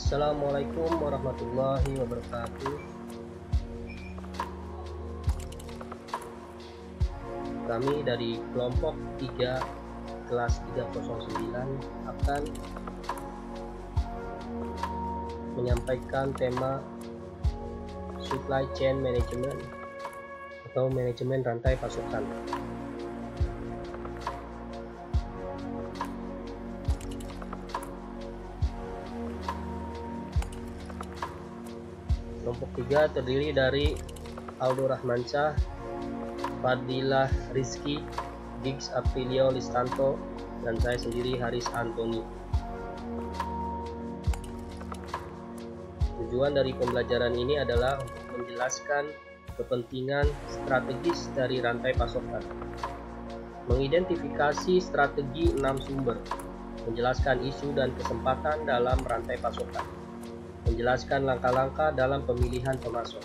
Assalamualaikum warahmatullahi wabarakatuh. Kami dari kelompok 3 kelas 309 akan menyampaikan tema supply chain management atau manajemen rantai pasokan. Kelompok 3 terdiri dari Aldo Rahmansyah, Fadilah Rizky, Gigs Aprilio Listanto, dan saya sendiri Haris Antoni. Tujuan dari pembelajaran ini adalah untuk menjelaskan kepentingan strategis dari rantai pasokan, mengidentifikasi strategi 6 sumber, menjelaskan isu dan kesempatan dalam rantai pasokan, menjelaskan langkah-langkah dalam pemilihan pemasok,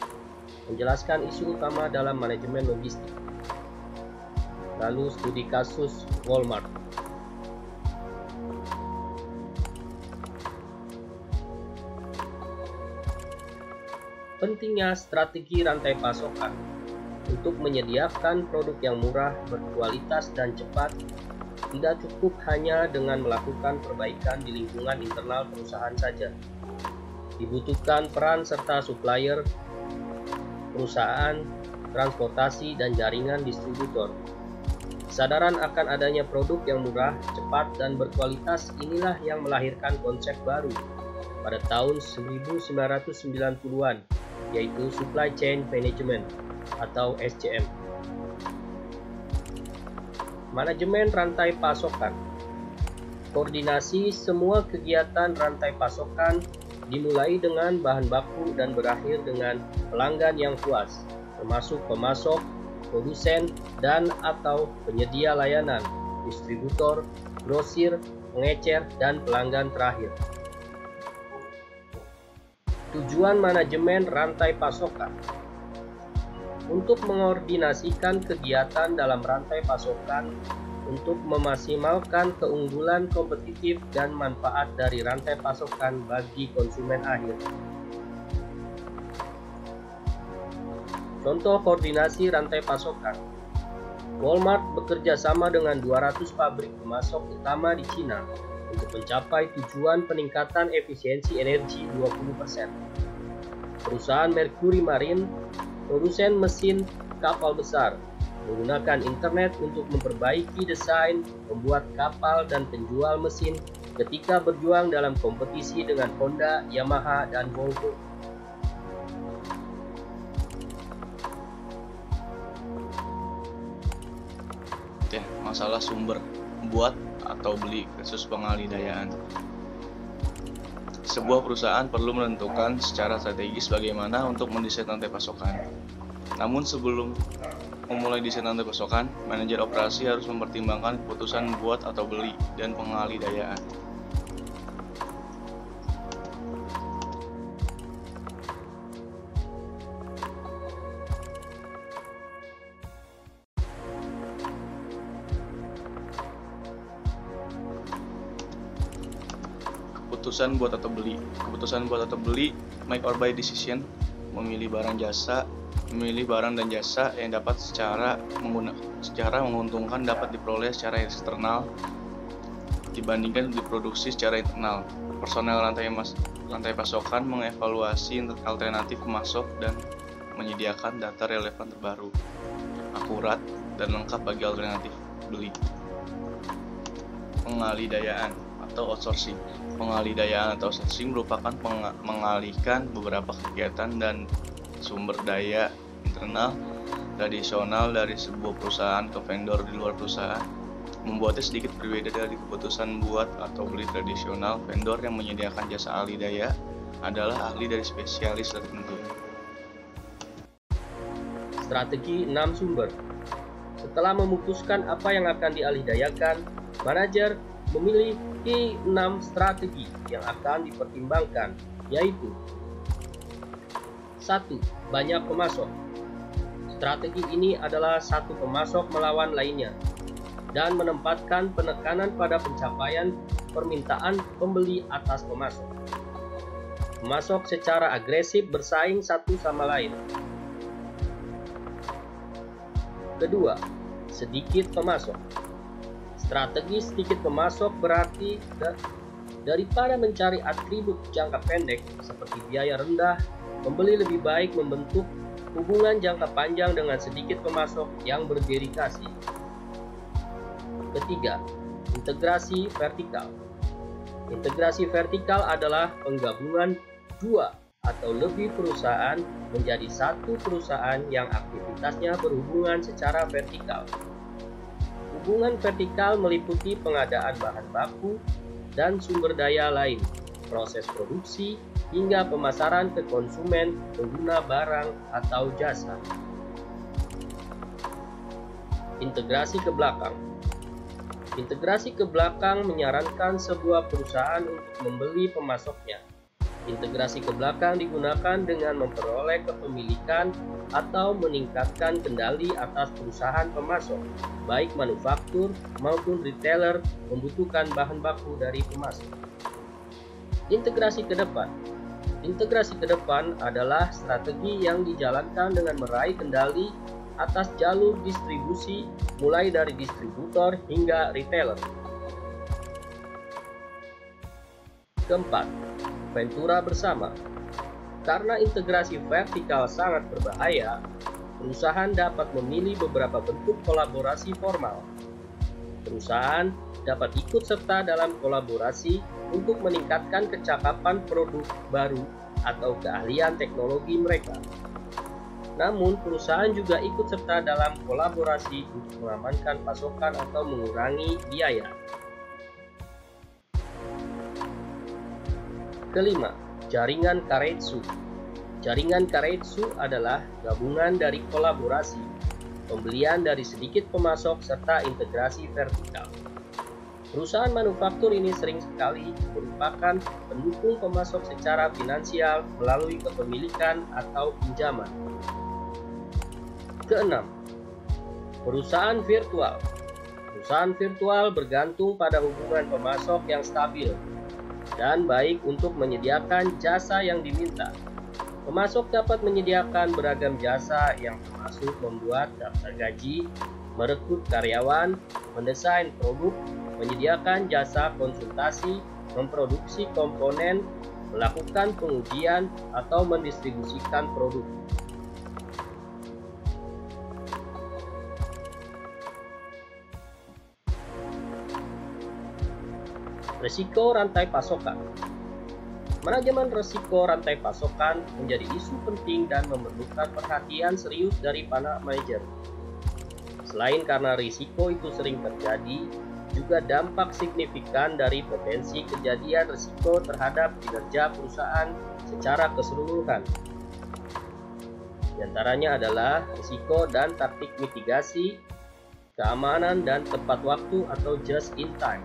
menjelaskan isu utama dalam manajemen logistik, lalu studi kasus Walmart. Pentingnya strategi rantai pasokan untuk menyediakan produk yang murah, berkualitas, dan cepat. Tidak cukup hanya dengan melakukan perbaikan di lingkungan internal perusahaan saja. Dibutuhkan peran serta supplier, perusahaan, transportasi, dan jaringan distributor. Kesadaran akan adanya produk yang murah, cepat, dan berkualitas inilah yang melahirkan konsep baru pada tahun 1990-an, yaitu Supply Chain Management atau SCM. Manajemen rantai pasokan. Koordinasi semua kegiatan rantai pasokan dimulai dengan bahan baku dan berakhir dengan pelanggan yang puas, termasuk pemasok, produsen, dan atau penyedia layanan, distributor, grosir, pengecer, dan pelanggan terakhir. Tujuan manajemen rantai pasokan untuk mengkoordinasikan kegiatan dalam rantai pasokan untuk memaksimalkan keunggulan kompetitif dan manfaat dari rantai pasokan bagi konsumen akhir. Contoh koordinasi rantai pasokan. Walmart bekerja sama dengan 200 pabrik pemasok utama di Cina untuk mencapai tujuan peningkatan efisiensi energi 20%. Perusahaan Mercury Marine, produsen mesin kapal besar, menggunakan internet untuk memperbaiki desain, membuat kapal, dan penjual mesin ketika berjuang dalam kompetisi dengan Honda, Yamaha, dan Volvo. Masalah sumber, buat atau beli kasus pengalidayaan. Sebuah perusahaan perlu menentukan secara strategis bagaimana untuk mendesain rantai pasokan. Namun sebelum memulai desain rantai pasokan, manajer operasi harus mempertimbangkan keputusan buat atau beli dan pengalidayaan. Keputusan buat atau beli. Keputusan buat atau beli, make or buy decision, memilih barang dan jasa yang dapat secara menguntungkan dapat diperoleh secara eksternal dibandingkan diproduksi secara internal. Personel rantai pasokan mengevaluasi alternatif pemasok dan menyediakan data relevan terbaru, akurat, dan lengkap bagi alternatif beli. Pengalidayaan atau outsourcing. Pengalidayaan atau outsourcing merupakan mengalihkan beberapa kegiatan dan sumber daya internal tradisional dari sebuah perusahaan ke vendor di luar perusahaan. Membuatnya sedikit berbeda dari keputusan buat atau beli tradisional. Vendor yang menyediakan jasa ahli daya adalah ahli dari spesialis tertentu. Strategi 6 sumber. Setelah memutuskan apa yang akan dialihdayakan, manajer memiliki 6 strategi yang akan dipertimbangkan, yaitu 1. Banyak pemasok. Strategi ini adalah satu pemasok melawan lainnya dan menempatkan penekanan pada pencapaian permintaan pembeli atas pemasok. Pemasok secara agresif bersaing satu sama lain. Kedua, sedikit pemasok. Strategi sedikit pemasok berarti daripada mencari atribut jangka pendek seperti biaya rendah, pembeli lebih baik membentuk hubungan jangka panjang dengan sedikit pemasok yang berdedikasi. Ketiga, integrasi vertikal. Integrasi vertikal adalah penggabungan dua atau lebih perusahaan menjadi satu perusahaan yang aktivitasnya berhubungan secara vertikal. Hubungan vertikal meliputi pengadaan bahan baku dan sumber daya lain, proses produksi, hingga pemasaran ke konsumen pengguna barang atau jasa. Integrasi ke belakang. Integrasi ke belakang menyarankan sebuah perusahaan untuk membeli pemasoknya. Integrasi ke belakang digunakan dengan memperoleh kepemilikan atau meningkatkan kendali atas perusahaan pemasok, baik manufaktur maupun retailer membutuhkan bahan baku dari pemasok. Integrasi ke depan. Integrasi ke depan adalah strategi yang dijalankan dengan meraih kendali atas jalur distribusi mulai dari distributor hingga retailer. Keempat, ventura bersama. Karena integrasi vertikal sangat berbahaya, perusahaan dapat memilih beberapa bentuk kolaborasi formal. Perusahaan dapat ikut serta dalam kolaborasi untuk meningkatkan kecakapan produk baru atau keahlian teknologi mereka. Namun, perusahaan juga ikut serta dalam kolaborasi untuk mengamankan pasokan atau mengurangi biaya. Kelima, jaringan keiretsu. Jaringan keiretsu adalah gabungan dari kolaborasi, pembelian dari sedikit pemasok, serta integrasi vertikal. Perusahaan manufaktur ini sering sekali merupakan pendukung pemasok secara finansial melalui kepemilikan atau pinjaman. Keenam, perusahaan virtual. Perusahaan virtual bergantung pada hubungan pemasok yang stabil dan baik untuk menyediakan jasa yang diminta. Pemasok dapat menyediakan beragam jasa yang termasuk membuat daftar gaji, merekrut karyawan, mendesain produk, menyediakan jasa konsultasi, memproduksi komponen, melakukan pengujian, atau mendistribusikan produk. Risiko rantai pasokan. Manajemen risiko rantai pasokan menjadi isu penting dan memerlukan perhatian serius dari para manajer. Selain karena risiko itu sering terjadi, juga dampak signifikan dari potensi kejadian risiko terhadap kinerja perusahaan secara keseluruhan. Di antaranya adalah risiko dan taktik mitigasi, keamanan dan tepat waktu atau just in time.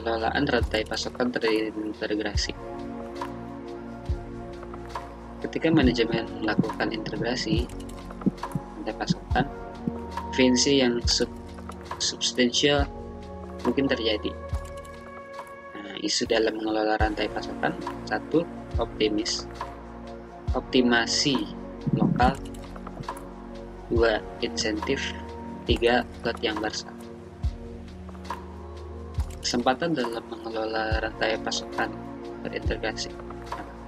Pengelolaan rantai pasokan terintegrasi. Ketika manajemen melakukan integrasi rantai pasokan, efisiensi yang substansial mungkin terjadi. Isu dalam mengelola rantai pasokan: 1. Optimasi lokal. 2. Insentif. 3. Lot yang bersama. Kesempatan dalam mengelola rantai pasokan terintegrasi.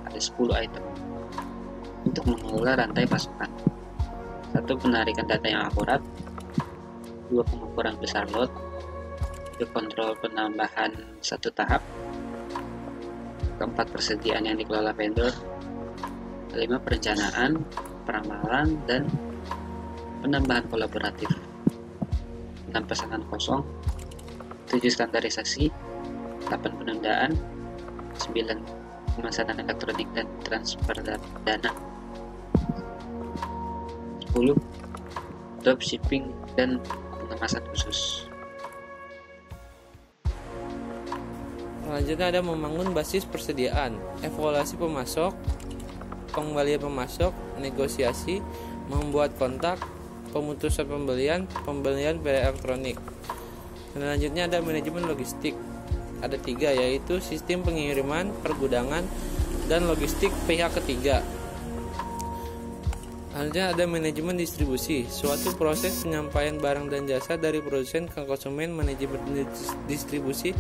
Ada 10 item untuk mengelola rantai pasokan. 1. Penarikan data yang akurat. 2. Pengukuran besar lot. 3. Kontrol penambahan satu tahap. 4. Persediaan yang dikelola vendor. 5. Perencanaan, peramalan, dan penambahan kolaboratif. 6. Pesanan kosong. 7. Standarisasi. 8. Penundaan. 9. Pemesanan elektronik dan transfer dana. 10. Dropshipping dan pengemasan khusus. Selanjutnya ada membangun basis persediaan, evaluasi pemasok, pengembalian pemasok, negosiasi, membuat kontak, pemutusan pembelian via elektronik. Selanjutnya ada manajemen logistik. Ada 3, yaitu sistem pengiriman, pergudangan, dan logistik pihak ketiga. Selanjutnya ada manajemen distribusi, suatu proses penyampaian barang dan jasa dari produsen ke konsumen. Manajemen distribusi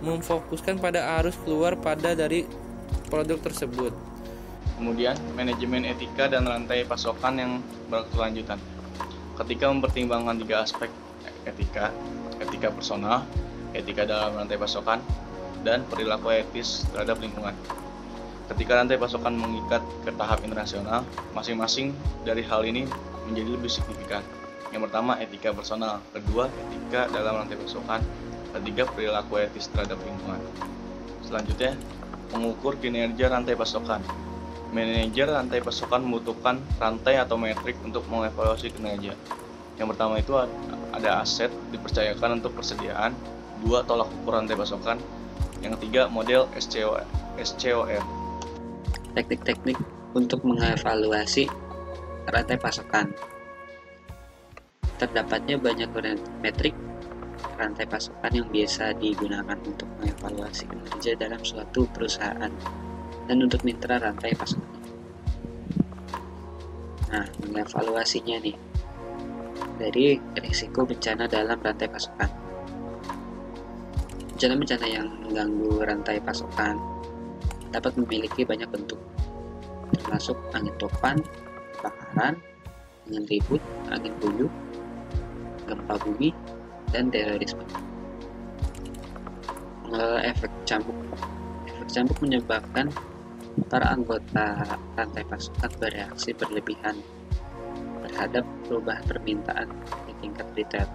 memfokuskan pada arus keluar dari produk tersebut. Kemudian, manajemen etika dan rantai pasokan yang berkelanjutan. Ketika mempertimbangkan 3 aspek etika personal, etika dalam rantai pasokan, dan perilaku etis terhadap lingkungan. Ketika rantai pasokan mengikat ke tahap internasional, masing-masing dari hal ini menjadi lebih signifikan. Yang pertama, etika personal. Kedua, etika dalam rantai pasokan. Ketiga, perilaku etis terhadap lingkungan. Selanjutnya, mengukur kinerja rantai pasokan. Manajer rantai pasokan membutuhkan rantai atau metrik untuk mengevaluasi kinerja. Yang pertama itu ada aset dipercayakan untuk persediaan. 2, tolak ukur rantai pasokan. Yang ketiga, model SCOR. Teknik-teknik untuk mengevaluasi rantai pasokan. Terdapatnya banyak metrik rantai pasokan yang biasa digunakan untuk mengevaluasi kinerja dalam suatu perusahaan dan untuk mitra rantai pasokan. Nah, mengevaluasinya nih dari risiko bencana dalam rantai pasokan. Bencana-bencana yang mengganggu rantai pasokan dapat memiliki banyak bentuk, termasuk angin topan, kebakaran, angin ribut, angin puyuh, gempa bumi, dan terorisme. Efek cambuk menyebabkan para anggota rantai pasokan bereaksi berlebihan terhadap perubahan permintaan di tingkat retail.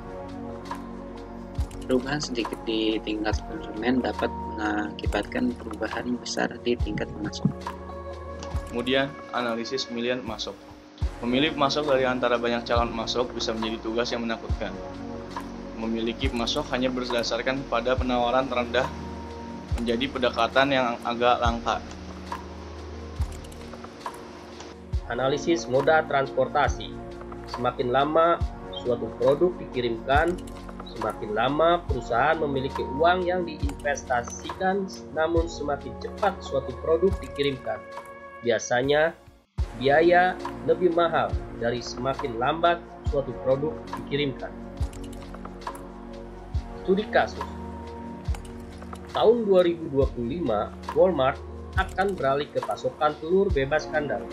Perubahan sedikit di tingkat konsumen dapat mengakibatkan perubahan besar di tingkat pemasok. Kemudian, analisis pemilihan pemasok. Memilih pemasok dari antara banyak calon pemasok bisa menjadi tugas yang menakutkan. Memiliki pemasok hanya berdasarkan pada penawaran terendah menjadi pendekatan yang agak langka. Analisis moda transportasi. Semakin lama suatu produk dikirimkan, semakin lama perusahaan memiliki uang yang diinvestasikan, namun semakin cepat suatu produk dikirimkan. Biasanya, biaya lebih mahal dari semakin lambat suatu produk dikirimkan. Studi kasus. Tahun 2025, Walmart akan beralih ke pasokan telur bebas kandang.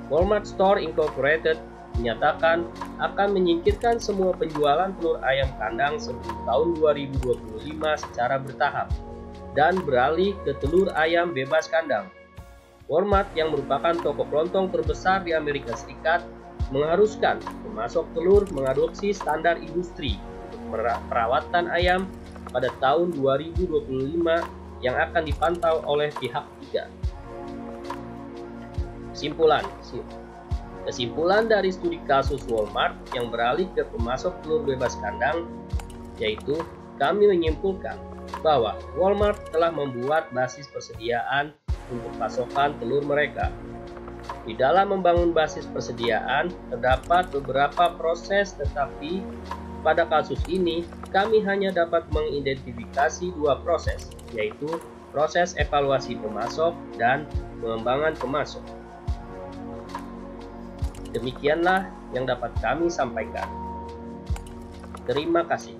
Walmart Store Incorporated menyatakan akan menyingkirkan semua penjualan telur ayam kandang sebelum tahun 2025 secara bertahap dan beralih ke telur ayam bebas kandang. Walmart yang merupakan toko kelontong terbesar di Amerika Serikat mengharuskan pemasok telur mengadopsi standar industri untuk perawatan ayam pada tahun 2025 yang akan dipantau oleh pihak ketiga. Kesimpulan dari studi kasus Walmart yang beralih ke pemasok telur bebas kandang, yaitu kami menyimpulkan bahwa Walmart telah membuat basis persediaan untuk pasokan telur mereka. Di dalam membangun basis persediaan, terdapat beberapa proses, tetapi pada kasus ini kami hanya dapat mengidentifikasi 2 proses, yaitu proses evaluasi pemasok dan pengembangan pemasok. Demikianlah yang dapat kami sampaikan. Terima kasih.